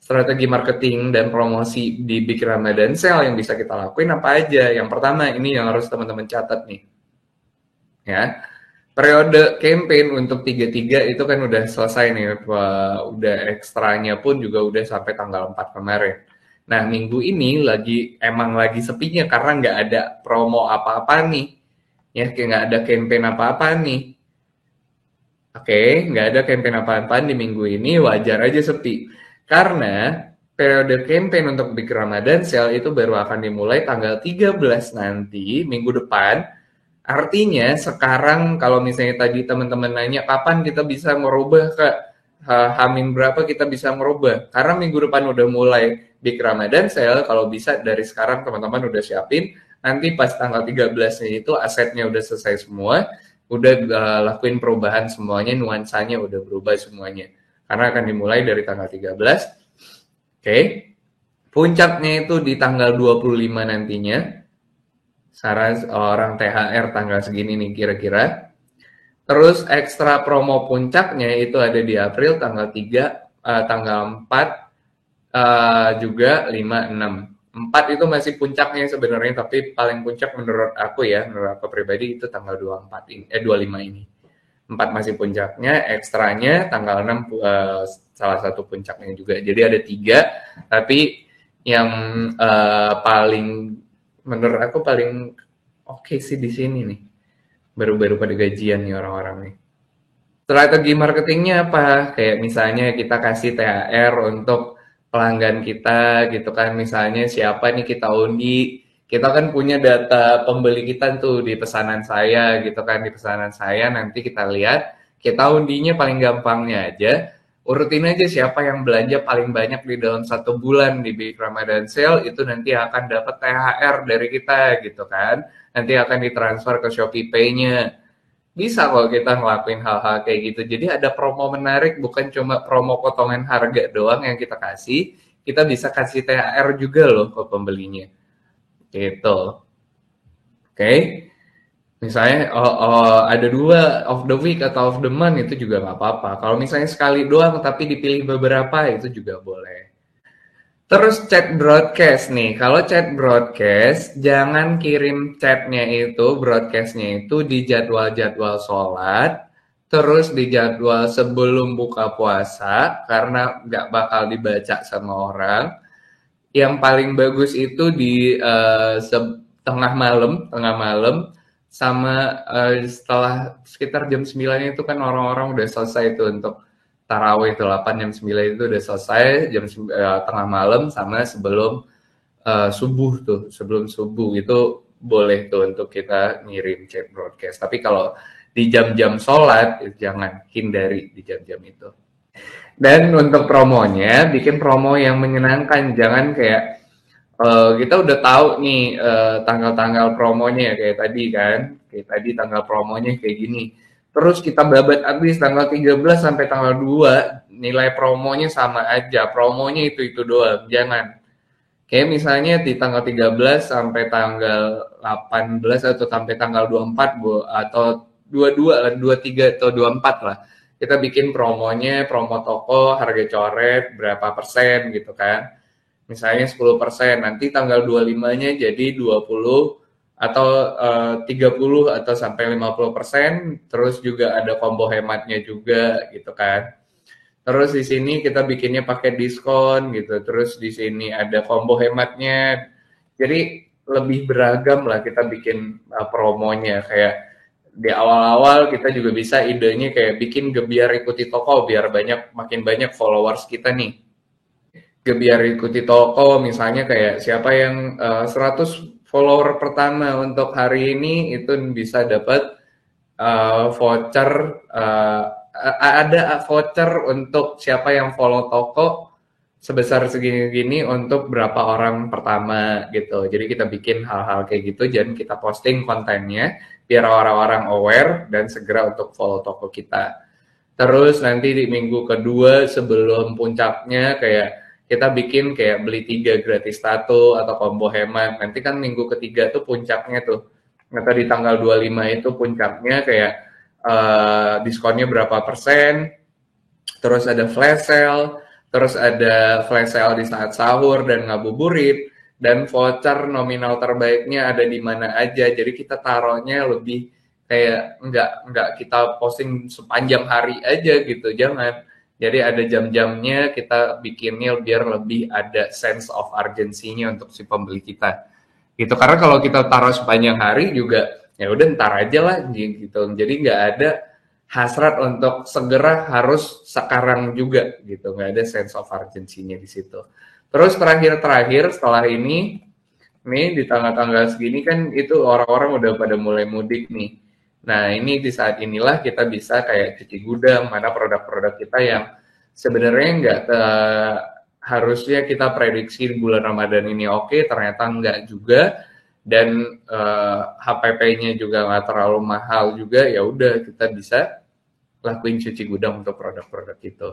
strategi marketing dan promosi di Big Ramadan Sale yang bisa kita lakuin apa aja. Yang pertama, ini yang harus teman-teman catat nih. Ya, periode campaign untuk 33 itu kan udah selesai nih, udah ekstranya pun juga udah sampai tanggal 4 kemarin. Nah, minggu ini emang lagi sepinya karena nggak ada promo apa-apa nih. Ya, kayak nggak ada campaign apa-apa nih. Oke, nggak ada campaign apa-apa di minggu ini, wajar aja sepi. Karena periode campaign untuk Big Ramadan Sale itu baru akan dimulai tanggal 13 nanti, minggu depan. Artinya sekarang kalau misalnya tadi teman-teman nanya kapan kita bisa merubah ke Hamin berapa kita bisa merubah. Karena minggu depan udah mulai Big Ramadan Sale, kalau bisa dari sekarang teman-teman udah siapin. Nanti pas tanggal 13-nya itu asetnya udah selesai semua, udah lakuin perubahan semuanya, nuansanya udah berubah semuanya. Karena akan dimulai dari tanggal 13. Oke. Puncaknya itu di tanggal 25 nantinya. Saran orang THR tanggal segini nih kira-kira. Terus ekstra promo puncaknya itu ada di April tanggal 3, tanggal 4, juga 5, 6. 4 itu masih puncaknya sebenarnya, tapi paling puncak menurut aku pribadi itu tanggal 25 ini. 4 masih puncaknya, ekstranya tanggal 6 salah satu puncaknya juga. Jadi ada 3, tapi yang paling menurut aku paling oke sih di sini nih. Baru-baru pada gajian nih orang-orang nih. Strategi marketingnya apa? Kayak misalnya kita kasih THR untuk pelanggan kita gitu kan. Misalnya siapa nih kita undi. Kita kan punya data pembeli kita tuh di pesanan saya gitu kan. Di pesanan saya nanti kita lihat, kita undinya paling gampangnya aja. Urutin aja siapa yang belanja paling banyak di dalam 1 bulan di Big Ramadan Sale, itu nanti akan dapat THR dari kita gitu kan. Nanti akan ditransfer ke Shopee Pay-nya. Bisa kok kita ngelakuin hal-hal kayak gitu. Jadi ada promo menarik, bukan cuma promo potongan harga doang yang kita kasih. Kita bisa kasih THR juga loh ke pembelinya. Gitu. Oke. Misalnya ada 2 of the week atau of the month itu juga nggak apa-apa. Kalau misalnya sekali doang tapi dipilih beberapa itu juga boleh. Terus chat broadcast nih. Kalau chat broadcast, jangan kirim chatnya itu, broadcastnya itu di jadwal-jadwal sholat, terus di jadwal sebelum buka puasa, karena nggak bakal dibaca sama orang. Yang paling bagus itu di tengah malam, sama setelah sekitar jam 9 itu kan orang-orang udah selesai tuh untuk tarawih itu 8 jam 9 itu udah selesai, tengah malam sama sebelum sebelum subuh itu boleh tuh untuk kita ngirim chat broadcast. Tapi kalau di jam-jam sholat jangan, hindari di jam-jam itu. Dan untuk promonya, bikin promo yang menyenangkan, jangan kayak kita udah tahu nih tanggal-tanggal promonya kayak tadi kan, kayak tadi tanggal promonya kayak gini. Terus kita babat habis tanggal 13 sampai tanggal 2, nilai promonya sama aja, promonya itu doang, jangan. Kayak misalnya di tanggal 13 sampai tanggal 18 atau sampai tanggal 24 atau 22 lah, 23 atau 24 lah. Kita bikin promonya, promo toko, harga coret, berapa persen gitu kan. Misalnya 10%, nanti tanggal 25-nya jadi 20 atau 30 atau sampai 50%, terus juga ada combo hematnya juga gitu kan. Terus di sini kita bikinnya pakai diskon gitu. Terus di sini ada combo hematnya. Jadi lebih beragam lah kita bikin promonya. Kayak di awal-awal kita juga bisa idenya kayak bikin biar ikuti toko, biar makin banyak followers kita nih. Biar ikuti toko, misalnya kayak siapa yang 100 follower pertama untuk hari ini itu bisa dapat voucher, ada voucher untuk siapa yang follow toko sebesar segini-gini untuk berapa orang pertama gitu. Jadi kita bikin hal-hal kayak gitu, dan kita posting kontennya biar orang-orang aware dan segera untuk follow toko kita. Terus nanti di minggu kedua sebelum puncaknya kayak kita bikin kayak beli 3 gratis 1 atau combo hemat. Nanti kan minggu ketiga tuh puncaknya tuh. Nanti di tanggal 25 itu puncaknya kayak diskonnya berapa persen. Terus ada flash sale. terus ada flash sale di saat sahur dan ngabuburit, dan voucher nominal terbaiknya ada di mana aja. Jadi kita taruhnya lebih kayak nggak kita posting sepanjang hari aja gitu, jangan. Jadi ada jam-jamnya, kita bikinnya biar lebih ada sense of urgency-nya untuk si pembeli kita. Gitu, karena kalau kita taruh sepanjang hari juga ya udah ntar aja lah gitu. Jadi nggak ada hasrat untuk segera harus sekarang juga gitu, nggak ada sense of urgency-nya di situ. Terus terakhir setelah ini nih di tanggal-tanggal segini kan itu orang-orang udah pada mulai mudik nih. Nah, ini di saat inilah kita bisa kayak cuci gudang, mana produk-produk kita yang sebenarnya nggak harusnya kita prediksi bulan Ramadan ini oke, ternyata nggak juga, dan HPP-nya juga nggak terlalu mahal juga, ya udah kita bisa lakuin cuci gudang untuk produk-produk itu.